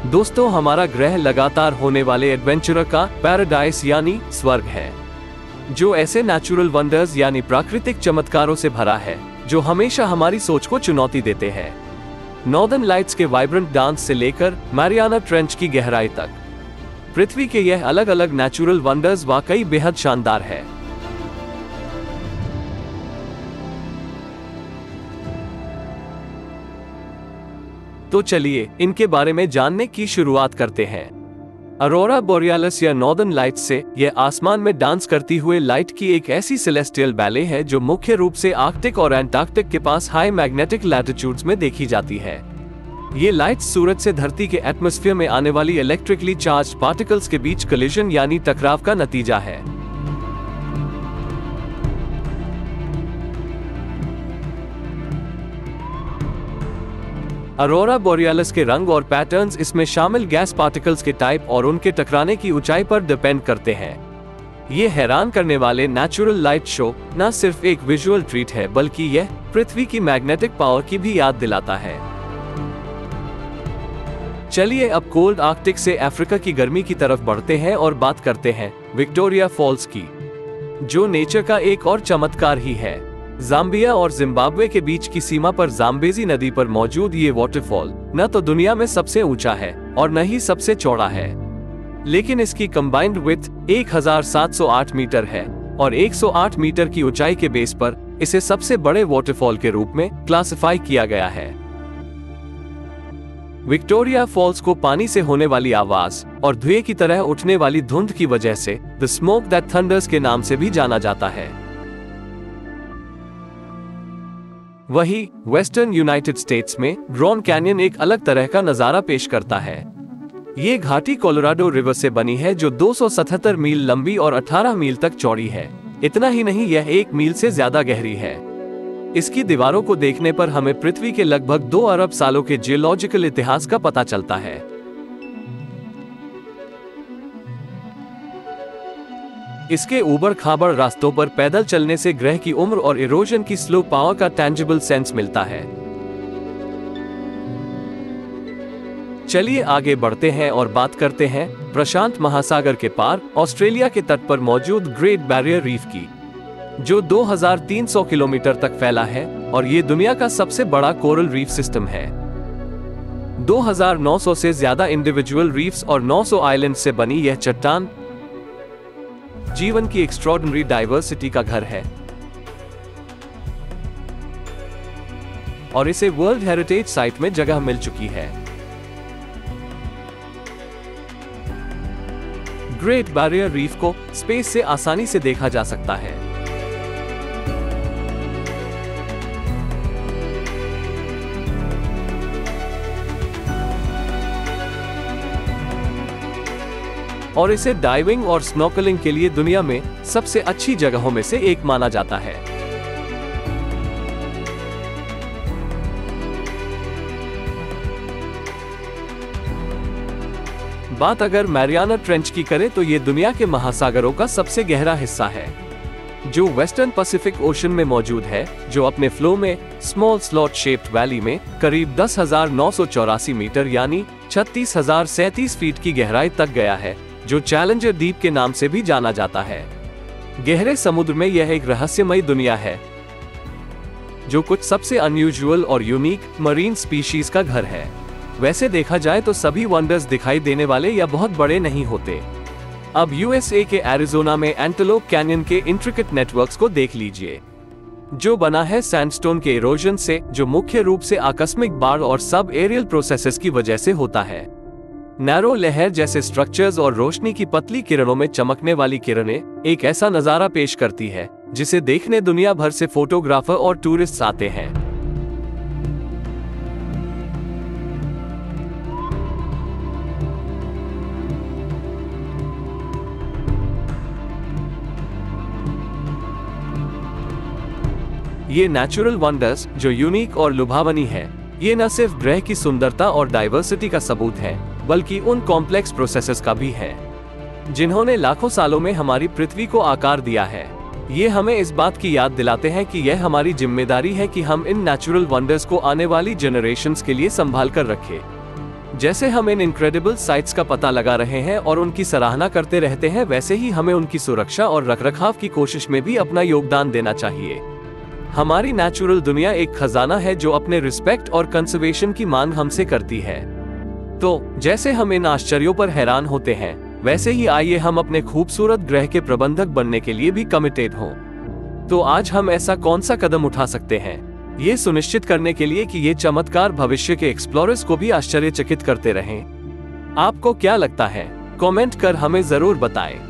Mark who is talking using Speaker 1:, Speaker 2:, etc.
Speaker 1: दोस्तों, हमारा ग्रह लगातार होने वाले एडवेंचर का पैराडाइस यानी स्वर्ग है, जो ऐसे नेचुरल वंडर्स यानी प्राकृतिक चमत्कारों से भरा है जो हमेशा हमारी सोच को चुनौती देते हैं। नॉर्दर्न लाइट्स के वाइब्रेंट डांस से लेकर मैरियाना ट्रेंच की गहराई तक, पृथ्वी के यह अलग अलग नेचुरल वंडर्स वाकई बेहद शानदार है। तो चलिए इनके बारे में जानने की शुरुआत करते हैं। अरोरा बोरियालिस या नॉर्दर्न लाइट्स से यह आसमान में डांस करती हुए लाइट की एक ऐसी सेलेस्टियल बैले है जो मुख्य रूप से आर्कटिक और एंटार्कटिक के पास हाई मैग्नेटिक लैटिट्यूड्स में देखी जाती है। ये लाइट्स सूरज से धरती के एटमॉस्फेयर में आने वाली इलेक्ट्रिकली चार्ज्ड पार्टिकल्स के बीच कोलिजन यानी टकराव का नतीजा है। अरोरा बोरियालिस के रंग और पैटर्न्स इसमें शामिल गैस पार्टिकल्स के टाइप और उनके टकराने की ऊंचाई पर डिपेंड करते हैं। ये हैरान करने वाले नेचुरल लाइट शो न सिर्फ एक विजुअल ट्रीट है, बल्कि यह पृथ्वी की मैग्नेटिक पावर की भी याद दिलाता है। चलिए अब कोल्ड आर्कटिक से अफ्रीका की गर्मी की तरफ बढ़ते हैं और बात करते हैं विक्टोरिया फॉल्स की, जो नेचर का एक और चमत्कार ही है। जाम्बिया और जिम्बाब्वे के बीच की सीमा पर जाम्बेजी नदी पर मौजूद ये वाटरफॉल न तो दुनिया में सबसे ऊंचा है और न ही सबसे चौड़ा है, लेकिन इसकी कंबाइंड विड्थ 1708 मीटर है और 108 मीटर की ऊंचाई के बेस पर इसे सबसे बड़े वाटरफॉल के रूप में क्लासिफाई किया गया है। विक्टोरिया फॉल्स को पानी से होने वाली आवाज और धुएं की तरह उठने वाली धुंध की वजह से द स्मोक दैट थंडर्स के नाम से भी जाना जाता है। वहीं वेस्टर्न यूनाइटेड स्टेट्स में ग्रैंड कैनियन एक अलग तरह का नजारा पेश करता है। ये घाटी कोलोराडो रिवर से बनी है जो 277 मील लंबी और 18 मील तक चौड़ी है। इतना ही नहीं, यह 1 मील से ज्यादा गहरी है। इसकी दीवारों को देखने पर हमें पृथ्वी के लगभग 2 अरब सालों के जियोलॉजिकल इतिहास का पता चलता है। इसके ऊबड़ खाबड़ रास्तों पर पैदल चलने से ग्रह की उम्र और इरोजन की स्लो पावर का टेंजिबल सेंस मिलता है। चलिए आगे बढ़ते हैं और बात करते हैं प्रशांत महासागर के पार ऑस्ट्रेलिया के तट पर मौजूद ग्रेट बैरियर रीफ की, जो 2300 किलोमीटर तक फैला है और ये दुनिया का सबसे बड़ा कोरल रीफ सिस्टम है। 2900 से ज्यादा इंडिविजुअल रीफ्स और 900 आइलैंड से बनी यह चट्टान जीवन की एक्स्ट्रॉर्डिनरी डाइवर्सिटी का घर है और इसे वर्ल्ड हेरिटेज साइट में जगह मिल चुकी है। ग्रेट बैरियर रीफ को स्पेस से आसानी से देखा जा सकता है। और इसे डाइविंग और स्नॉर्कलिंग के लिए दुनिया में सबसे अच्छी जगहों में से एक माना जाता है। बात अगर मैरियाना ट्रेंच की करें तो ये दुनिया के महासागरों का सबसे गहरा हिस्सा है, जो वेस्टर्न पैसिफिक ओशन में मौजूद है, जो अपने फ्लो में स्मॉल स्लॉट शेप्ड वैली में करीब 10,984 मीटर यानी 36,037 फीट की गहराई तक गया है, जो चैलेंजर द्वीप के नाम से भी जाना जाता है। गहरे समुद्र में यह एक रहस्यमयी दुनिया है, जो कुछ सबसे अनयूजुअल और यूनिक मरीन स्पीशीज का घर है। वैसे देखा जाए तो सभी वंडर्स दिखाई देने वाले या बहुत बड़े नहीं होते। अब यूएसए के एरिजोना में एंटेलोप कैनियन के इंट्रिकेट नेटवर्क्स को देख लीजिए, जो बना है सैंडस्टोन के इरोजन से, जो मुख्य रूप से आकस्मिक बाढ़ और सब एरियल प्रोसेसेस की वजह से होता है। नैरो लहर जैसे स्ट्रक्चर्स और रोशनी की पतली किरणों में चमकने वाली किरणें एक ऐसा नजारा पेश करती है जिसे देखने दुनिया भर से फोटोग्राफर और टूरिस्ट आते हैं। ये नेचुरल वंडर्स जो यूनिक और लुभावनी है, ये न सिर्फ ग्रह की सुंदरता और डाइवर्सिटी का सबूत है, बल्कि उन कॉम्प्लेक्स प्रोसेसेस का भी है जिन्होंने लाखों सालों में हमारी पृथ्वी को आकार दिया है। ये हमें इस बात की याद दिलाते हैं कि यह हमारी जिम्मेदारी है कि हम इन नेचुरल वंडर्स को आने वाली जनरेशंस के लिए संभाल कर रखें। जैसे हम इन इनक्रेडिबल साइट्स का पता लगा रहे हैं और उनकी सराहना करते रहते हैं, वैसे ही हमें उनकी सुरक्षा और रखरखाव की कोशिश में भी अपना योगदान देना चाहिए। हमारी नेचुरल दुनिया एक खजाना है जो अपने रिस्पेक्ट और कंजर्वेशन की मांग हमसे करती है। तो जैसे हम इन आश्चर्यों पर हैरान होते हैं, वैसे ही आइए हम अपने खूबसूरत ग्रह के प्रबंधक बनने के लिए भी कमिटेड हों। तो आज हम ऐसा कौन सा कदम उठा सकते हैं, ये सुनिश्चित करने के लिए कि ये चमत्कार भविष्य के एक्सप्लोरर्स को भी आश्चर्यचकित करते रहें? आपको क्या लगता है? कमेंट कर हमें जरूर बताएं।